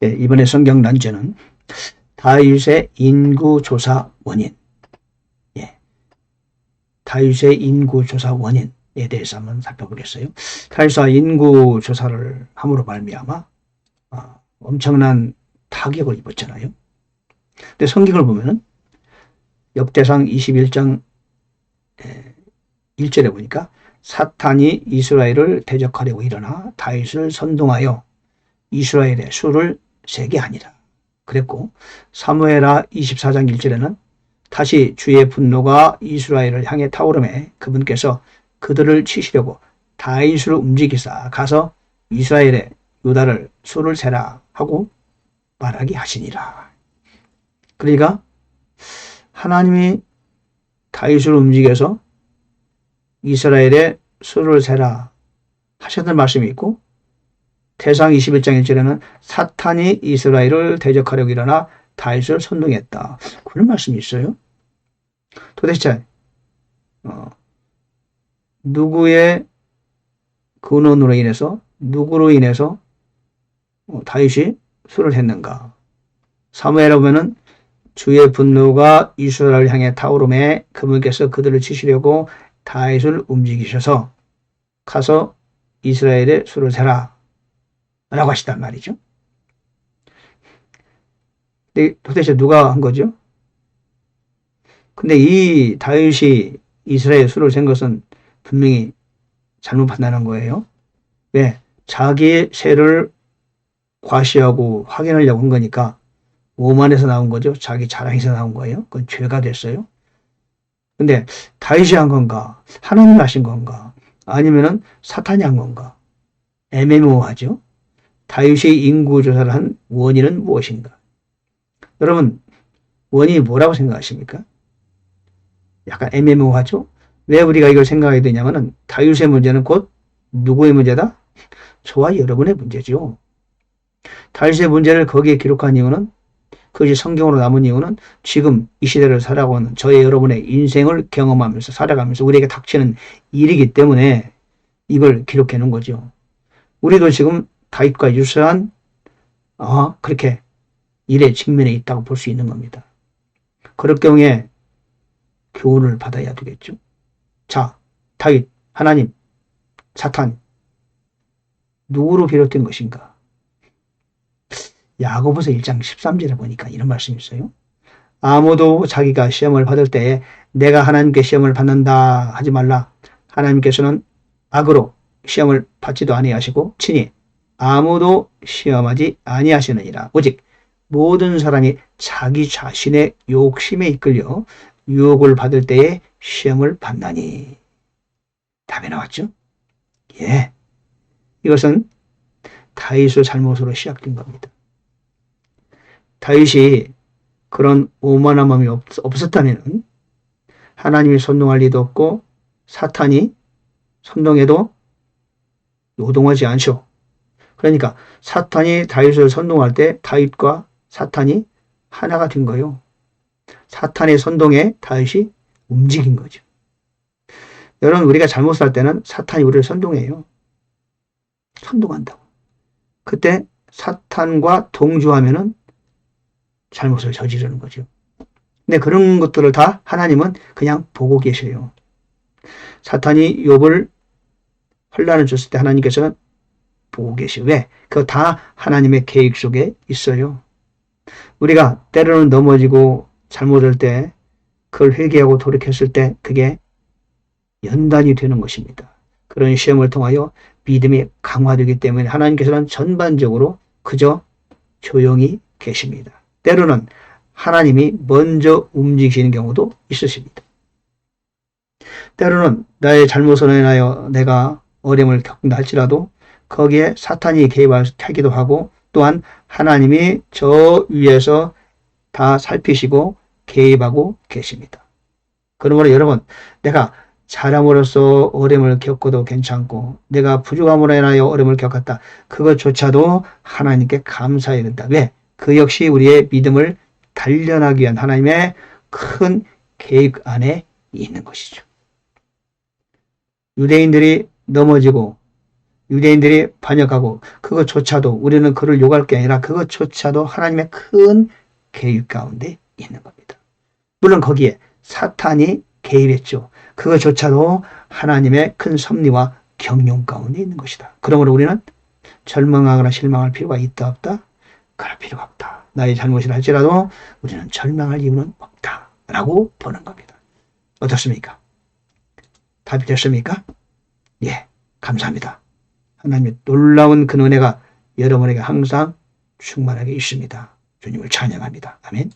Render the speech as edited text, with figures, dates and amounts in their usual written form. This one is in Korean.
예, 이번에 성경 난제는 다윗의 인구조사 원인, 예, 다윗의 인구조사 원인에 대해서 한번 살펴보겠어요. 다윗이 인구조사를 함으로 말미암아 엄청난 타격을 입었잖아요. 근데 성경을 보면은 역대상 21장 1절에 보니까 사탄이 이스라엘을 대적하려고 일어나 다윗을 선동하여 이스라엘의 수를 세게 하니라 그랬고, 사무엘하 24장 1절에는 다시 주의 분노가 이스라엘을 향해 타오르매 그분께서 그들을 치시려고 다윗을 움직이사 가서 이스라엘의 유다를 수를 세라 하고 말하게 하시니라. 그러니까 하나님이 다윗을 움직여서 이스라엘의 수를 세라 하셨던 말씀이 있고, 태상 21장 1절에는 사탄이 이스라엘을 대적하려고 일어나 다윗을 선동했다, 그런 말씀이 있어요. 도대체 누구의 근원으로 인해서, 누구로 인해서 다윗이 수를 했는가? 사무엘에 보면은 주의 분노가 이스라엘을 향해 타오르매 그분께서 그들을 치시려고 다윗을 움직이셔서 가서 이스라엘의 수를 세라 라고 하시단 말이죠. 근데 도대체 누가 한 거죠? 근데 이 다윗이 이스라엘 수를 센 것은 분명히 잘못 판단한 거예요. 왜? 자기의 세를 과시하고 확인하려고 한 거니까 오만에서 나온 거죠. 자기 자랑에서 나온 거예요. 그건 죄가 됐어요. 근데 다윗이 한 건가? 하나님이 하신 건가? 아니면은 사탄이 한 건가? 애매모호하죠. 다윗이 인구조사를 한 원인은 무엇인가? 여러분, 원인이 뭐라고 생각하십니까? 약간 애매모호하죠? 왜 우리가 이걸 생각하게 되냐면은 다윗의 문제는 곧 누구의 문제다? 저와 여러분의 문제죠. 다윗의 문제를 거기에 기록한 이유는, 그것이 성경으로 남은 이유는 지금 이 시대를 살아가는 저의 여러분의 인생을 경험하면서 살아가면서 우리에게 닥치는 일이기 때문에 이걸 기록해 놓은 거죠. 우리도 지금 다윗과 유사한 그렇게 일의 직면에 있다고 볼 수 있는 겁니다. 그럴 경우에 교훈을 받아야 되겠죠. 자, 다윗, 하나님, 사탄, 누구로 비롯된 것인가? 야고보서 1장 13절에 보니까 이런 말씀이 있어요. 아무도 자기가 시험을 받을 때에 내가 하나님께 시험을 받는다 하지 말라. 하나님께서는 악으로 시험을 받지도 아니하시고 친히 아무도 시험하지 아니하시느니라. 오직 모든 사람이 자기 자신의 욕심에 이끌려 유혹을 받을 때에 시험을 받나니. 답이 나왔죠? 예. 이것은 다윗의 잘못으로 시작된 겁니다. 다윗이 그런 오만한 마음이 없었다면 하나님이 선동할 리도 없고 사탄이 선동해도 요동하지 않죠. 그러니까 사탄이 다윗을 선동할 때 다윗과 사탄이 하나가 된 거예요. 사탄의 선동에 다윗이 움직인 거죠. 여러분, 우리가 잘못 살 때는 사탄이 우리를 선동해요. 선동한다고. 그때 사탄과 동조하면은 잘못을 저지르는 거죠. 근데 그런 것들을 다 하나님은 그냥 보고 계셔요. 사탄이 욥을 혼란을 줬을 때 하나님께서는 보고 계시고, 왜? 그거 다 하나님의 계획 속에 있어요. 우리가 때로는 넘어지고 잘못할 때 그걸 회개하고 돌이켰을 때 그게 연단이 되는 것입니다. 그런 시험을 통하여 믿음이 강화되기 때문에 하나님께서는 전반적으로 그저 조용히 계십니다. 때로는 하나님이 먼저 움직이시는 경우도 있으십니다. 때로는 나의 잘못으로 인하여 내가 어려움을 겪는다 할지라도 거기에 사탄이 개입하기도 하고, 또한 하나님이 저 위에서 다 살피시고 개입하고 계십니다. 그러므로 여러분, 내가 사람으로서 어려움을 겪어도 괜찮고 내가 부족함으로 인하여 어려움을 겪었다, 그것조차도 하나님께 감사해야 된다. 왜? 그 역시 우리의 믿음을 단련하기 위한 하나님의 큰 계획 안에 있는 것이죠. 유대인들이 넘어지고 유대인들이 반역하고 그것조차도 우리는 그를 욕할 게 아니라 그것조차도 하나님의 큰 계획 가운데 있는 겁니다. 물론 거기에 사탄이 개입했죠. 그것조차도 하나님의 큰 섭리와 경륜 가운데 있는 것이다. 그러므로 우리는 절망하거나 실망할 필요가 있다 없다? 그럴 필요가 없다. 나의 잘못이라 할지라도 우리는 절망할 이유는 없다. 라고 보는 겁니다. 어떻습니까? 답이 됐습니까? 예, 감사합니다. 하나님의 놀라운 그 은혜가 여러분에게 항상 충만하게 있습니다. 주님을 찬양합니다. 아멘.